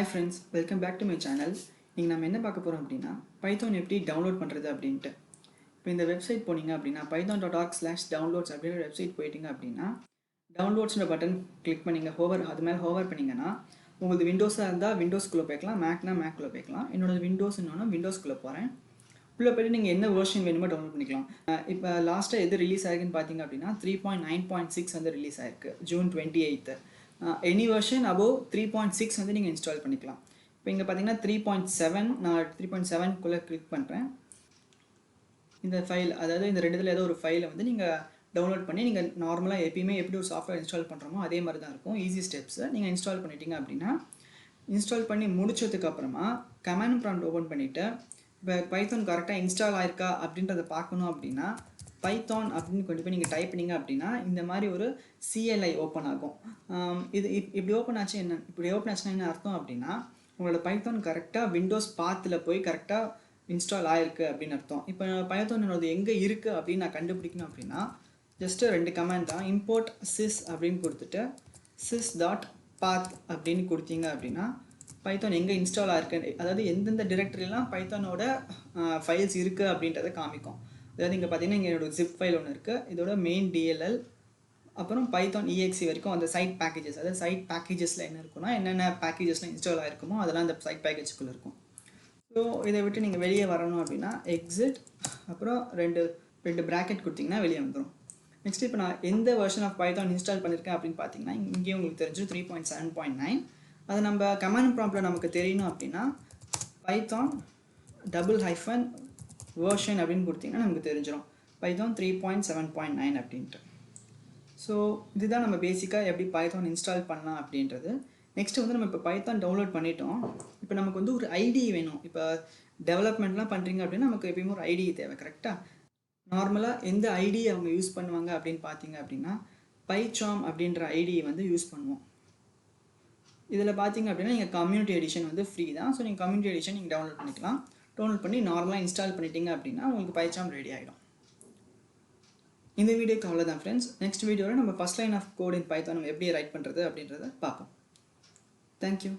Hi friends, welcome back to my channel. இன்னைக்கு நம்ம என்ன பார்க்க போறோம் அப்படின்னா பைத்தான் எப்படி டவுன்லோட் பண்றது அப்படின்ட்டு. இப்போ இந்த வெப்சைட் போனீங்க அப்படின்னா python.org/downloads அப்படிங்கிற வெப்சைட் போயிட்டீங்க அப்படின்னா டவுன்லோட்ஸ்ன்ற பட்டன் கிளிக் பண்ணீங்க அது மேலே ஹோவர் பண்ணீங்கன்னா உங்களுக்கு விண்டோஸாக இருந்தால் விண்டோஸ்குள்ளே போய்க்கலாம், மேக்னா மேக்குள்ளே போய்க்கலாம். என்னோட விண்டோஸ் இன்னொன்று விண்டோஸ்குள்ளே போகிறேன். உள்ளே போய்ட்டு நீங்கள் என்ன வெர்ஷன் வேணுமோ டவுன்லோட் பண்ணிக்கலாம். இப்போ லாஸ்ட்டாக எது ரிலீஸ் ஆகிருக்குன்னு பார்த்தீங்க அப்படின்னா 3.9.6 வந்து ரிலீஸ் ஆயிருக்கு June 28. எனி வெர்ஷன் அபோவ் 3.6 வந்து நீங்கள் இன்ஸ்டால் பண்ணிக்கலாம். இப்போ இங்கே பார்த்தீங்கன்னா 3.7, நான் 3.7குள்ளே கிளிக் பண்ணுறேன். இந்த ஃபைல், அதாவது இந்த ரெண்டுத்தில் ஏதோ ஒரு ஃபைலை வந்து நீங்கள் டவுன்லோட் பண்ணி நீங்கள் நார்மலாக எப்பயுமே எப்படி ஒரு சாஃப்ட்வேர் இன்ஸ்டால் பண்ணுறோமோ அதே மாதிரி தான் இருக்கும். ஈஸி ஸ்டெப்ஸை நீங்கள் இன்ஸ்டால் பண்ணிட்டீங்க அப்படின்னா இன்ஸ்டால் பண்ணி முடிச்சதுக்கப்புறமா கமாண்ட் ப்ராம்ப்ட் ஓப்பன் பண்ணிவிட்டு இப்போ பைத்தான் கரெக்டாக இன்ஸ்டால் ஆயிருக்கா அப்படின்றத பார்க்கணும் அப்படின்னா பைத்தான் அப்படின்னு கொண்டு போய் நீங்கள் டைப் பண்ணிங்க அப்படின்னா இந்த மாதிரி ஒரு CLI ஓப்பன் ஆகும். இது இப்படி ஓப்பன் ஆச்சுன்னா என்ன அர்த்தம் அப்படின்னா உங்களோட பைத்தான் கரெக்டாக விண்டோஸ் பாத்தில் போய் கரெக்டாக இன்ஸ்டால் ஆயிருக்கு அப்படின்னு அர்த்தம். இப்போ பைத்தான் என்னோட எங்கே இருக்குது அப்படின்னு நான் கண்டுபிடிக்கணும் அப்படின்னா ஜஸ்ட்டு 2 கமாண்ட் தான். இம்போர்ட் sys அப்படின்னு கொடுத்துட்டு sys.path அப்படின்னு கொடுத்தீங்க அப்படின்னா பைத்தான் எங்கே இன்ஸ்டால் ஆயிருக்கு, அதாவது எந்தெந்த டிரெக்டரிலாம் பைத்தானோட ஃபைல்ஸ் இருக்குது அப்படின்றத காமிக்கும். அதாவது இங்கே பார்த்தீங்கன்னா இங்கே என்னோட ஜிப் ஃபைல் ஒன்று இருக்குது, இதோட மெயின் DLL, அப்புறம் பைத்தான் exe வரைக்கும் அந்த சைட் பேக்கேஜஸ், அதாவது சைட் பேக்கேஜஸில் என்ன இருக்குன்னா என்னென்ன பேக்கேஜஸ்லாம் இன்ஸ்டால் ஆகிருக்குமோ அதெல்லாம் அந்த சைட் பேக்கேஜுக்குள்ளே இருக்கும். ஸோ இதை விட்டு நீங்கள் வெளியே வரணும் அப்படின்னா எக்ஸிட், அப்புறம் ரெண்டு ப்ராக்கெட் கொடுத்தீங்கன்னா வெளியே வந்துடும். நெக்ஸ்ட் இப்போ நான் எந்த வெர்ஷன் ஆஃப் பைத்தான் இன்ஸ்டால் பண்ணியிருக்கேன் அப்படின்னு பார்த்தீங்கன்னா இங்கே உங்களுக்கு தெரிஞ்சு 3.7.9. அது நம்ம கமாண்ட் ப்ராம்ப்டில் நமக்கு தெரியணும் அப்படின்னா பைத்தான் :version அப்படின்னு கொடுத்தீங்கன்னா நமக்கு தெரிஞ்சிடும் பைத்தான் 3.7.9 அப்படின்ட்டு. ஸோ இதுதான் நம்ம பேசிக்காக எப்படி பைத்தான் இன்ஸ்டால் பண்ணலாம் அப்படின்றது. நெக்ஸ்ட்டு வந்து நம்ம இப்போ பைத்தான் டவுன்லோட் பண்ணிட்டோம். இப்போ நமக்கு வந்து ஒரு ஐடி வேணும். இப்போ டெவலப்மெண்ட்லாம் பண்ணுறீங்க அப்படின்னா நமக்கு எப்பயுமே ஒரு ஐடி தேவை, கரெக்டாக? நார்மலாக எந்த ஐடி அவங்க யூஸ் பண்ணுவாங்க அப்படின்னு பார்த்தீங்க அப்படின்னா பைசார்ம் அப்படின்ற ஐடியை வந்து யூஸ் பண்ணுவோம். இதில் பார்த்தீங்க அப்படின்னா நீங்கள் கம்யூனிட்டி எடிஷன் வந்து ஃப்ரீ தான். ஸோ நீங்கள் கம்யூனிட்டி எடிஷன் நீங்கள் டவுன்லோட் பண்ணிக்கலாம். டவுன்லோட் பண்ணி நார்மலாக இன்ஸ்டால் பண்ணிட்டீங்க அப்படின்னா உங்களுக்கு பைசார்ம் ரெடி ஆகிடும். இந்த வீடியோக்கு அவ்வளோதான் ஃப்ரெண்ட்ஸ். நெக்ஸ்ட் வீடியோவில் நம்ம first line of code in Python நம்ம எப்படி ரைட் பண்ணுறது அப்படின்றத பார்ப்போம். தேங்க்யூ.